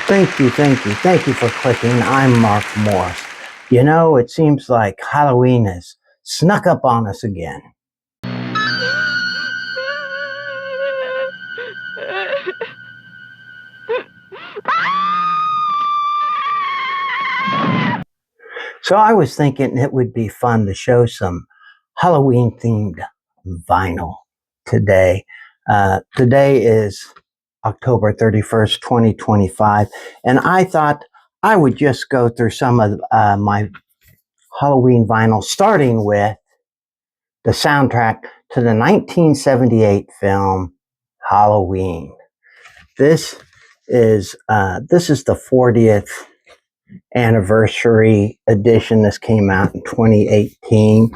Thank you for clicking. I'm Mark Morris. You know, it seems like Halloween has snuck up on us again. So I was thinking it would be fun to show some Halloween themed vinyl today. Today is October 31st, 2025, and I thought I would just go through some of my Halloween vinyl, starting with the soundtrack to the 1978 film Halloween. This is the 40th anniversary edition. This came out in 2018.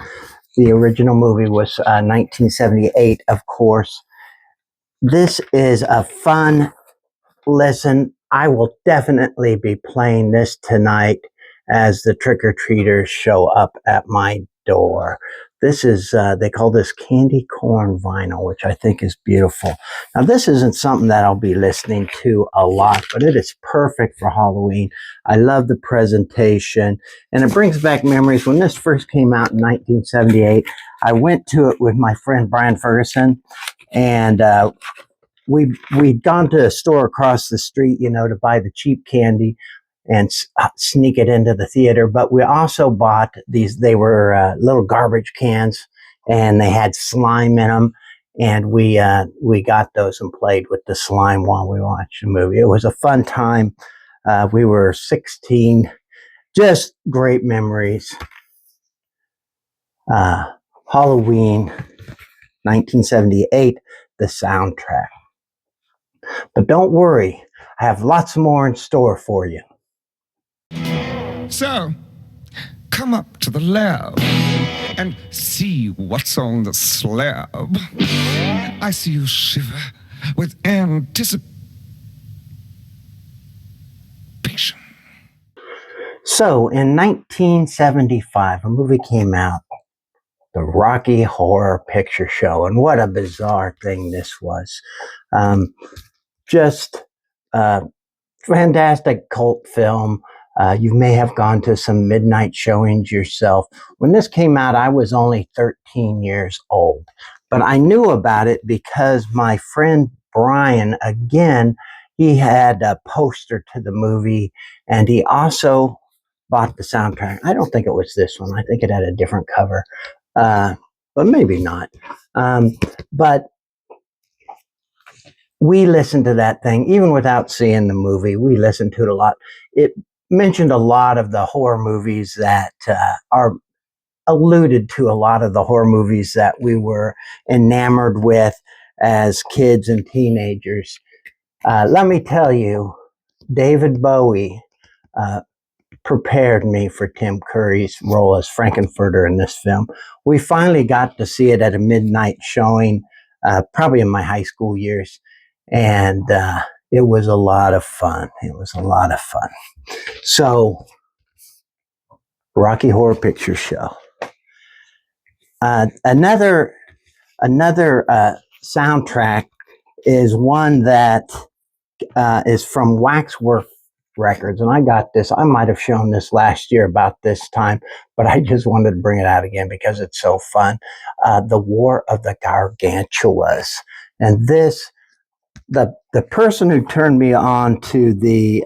The original movie was 1978, of course. This is a fun listen. I will definitely be playing this tonight as the trick-or-treaters show up at my door. This is, they call this candy corn vinyl, which I think is beautiful. Now, this isn't something that I'll be listening to a lot, but it is perfect for Halloween. I love the presentation, and it brings back memories. When this first came out in 1978, I went to it with my friend Brian Ferguson, and we'd gone to a store across the street, to buy the cheap candy and sneak it into the theater. But we also bought these. They were little garbage cans, and they had slime in them. And we got those and played with the slime while we watched the movie. It was a fun time. We were 16. Just great memories. Halloween, 1978, the soundtrack. But don't worry, I have lots more in store for you. So, come up to the lab and see what's on the slab. I see you shiver with anticipation. So, in 1975, a movie came out, the Rocky Horror Picture Show, and what a bizarre thing this was. Just a fantastic cult film. You may have gone to some midnight showings yourself. When this came out, I was only 13 years old, but I knew about it because my friend Brian, again, he had a poster to the movie, and he also bought the soundtrack. I don't think it was this one. I think it had a different cover, but maybe not. But we listened to that thing, even without seeing the movie. We listened to it a lot. It mentioned a lot of the horror movies that are alluded to a lot of the horror movies that we were enamored with as kids and teenagers. Let me tell you, David Bowie prepared me for Tim Curry's role as Frankenfurter in this film. We finally got to see it at a midnight showing, probably in my high school years. And it was a lot of fun. So, Rocky Horror Picture Show. Another soundtrack is one that is from Waxwork Records, and I got this. I might have shown this last year about this time, but I just wanted to bring it out again because it's so fun. The War of the Gargantuas, and this. The person who turned me on to the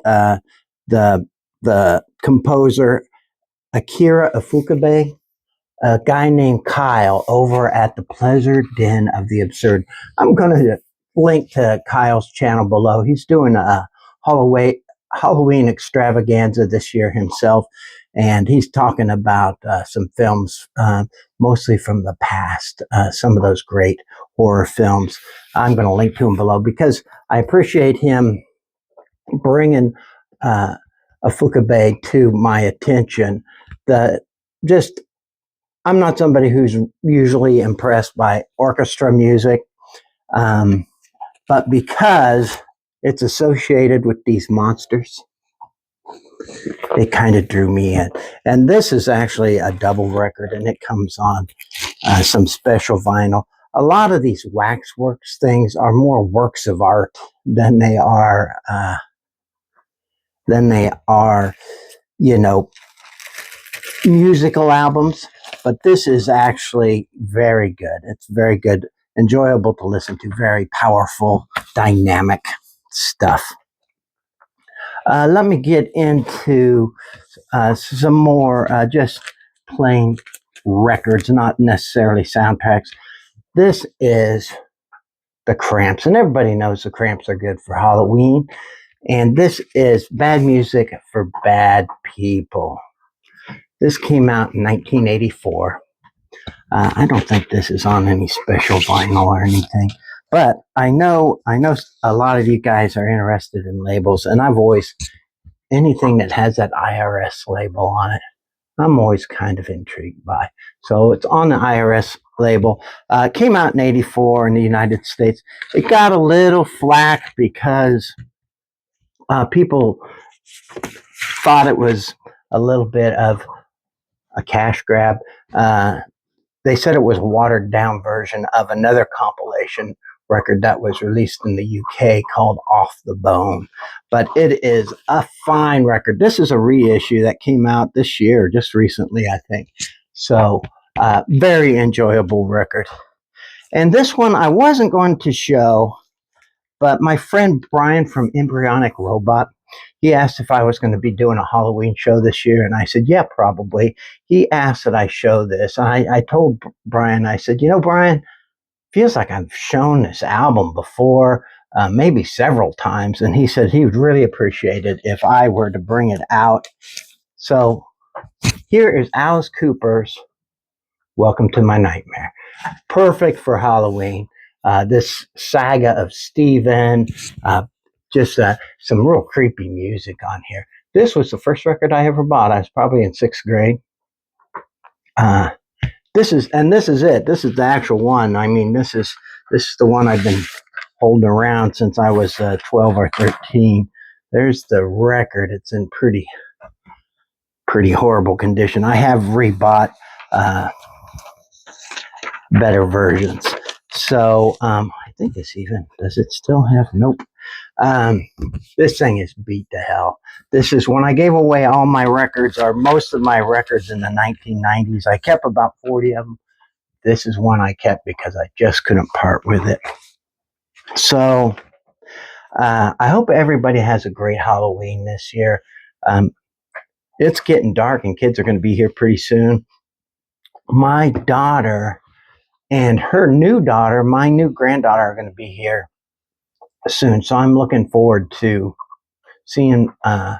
composer Akira Ifukube, a guy named Kyle over at the Pleasure Den of the Absurd. I'm going to link to Kyle's channel below. He's doing a Halloween extravaganza this year himself, and he's talking about some films, mostly from the past, some of those great horror films. I'm going to link to him below because I appreciate him bringing Ifukube to my attention. I'm not somebody who's usually impressed by orchestra music, but because it's associated with these monsters, it kind of drew me in. And this is actually a double record, and it comes on some special vinyl. A lot of these Waxworks things are more works of art than they are than they are, you know, musical albums. But this is actually very good. It's very good, enjoyable to listen to, very powerful, dynamic stuff. Let me get into some more just plain records, not necessarily soundtracks. This is the Cramps, and everybody knows the Cramps are good for Halloween. And this is Bad Music for Bad People. This came out in 1984. I don't think this is on any special vinyl or anything, but I know a lot of you guys are interested in labels, and I've always anything that has that IRS label on it, I'm always kind of intrigued by. So it's on the IRS label. It came out in '84 in the United States. It got a little flack because people thought it was a little bit of a cash grab. They said it was a watered down version of another compilation record that was released in the UK called Off the Bone. But it is a fine record. This is a reissue that came out this year, just recently, I think. So, very enjoyable record. And this one I wasn't going to show, but my friend Brian from Embryonic Robot, he asked if I was going to be doing a Halloween show this year, and I said, yeah, probably. He asked that I show this. I told Brian, I said, you know, Brian, feels like I've shown this album before, maybe several times. And he said he would really appreciate it if I were to bring it out. So here is Alice Cooper's Welcome to My Nightmare. Perfect for Halloween. This saga of Stephen, just some real creepy music on here. This was the first record I ever bought. I was probably in sixth grade. This is it. This is the actual one. I mean, this is the one I've been holding around since I was 12 or 13. There's the record. It's in pretty horrible condition. I have rebought better versions. So I think this even, does it still have? Nope. This thing is beat to hell. This is when I gave away all my records, or most of my records, in the 1990s. I kept about 40 of them. This is one I kept because I just couldn't part with it. So I hope everybody has a great Halloween this year. It's getting dark and kids are going to be here pretty soon. My daughter and her new daughter, my new granddaughter, are going to be here soon. So I'm looking forward to seeing the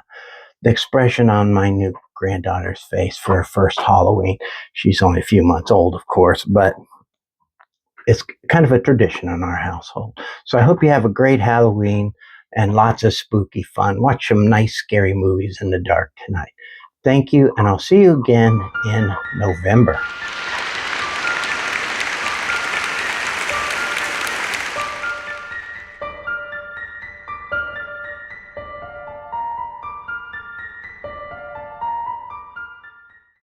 expression on my new granddaughter's face for her first Halloween. She's only a few months old, of course, but it's kind of a tradition in our household. So I hope you have a great Halloween and lots of spooky fun. Watch some nice, scary movies in the dark tonight. Thank you, and I'll see you again in November.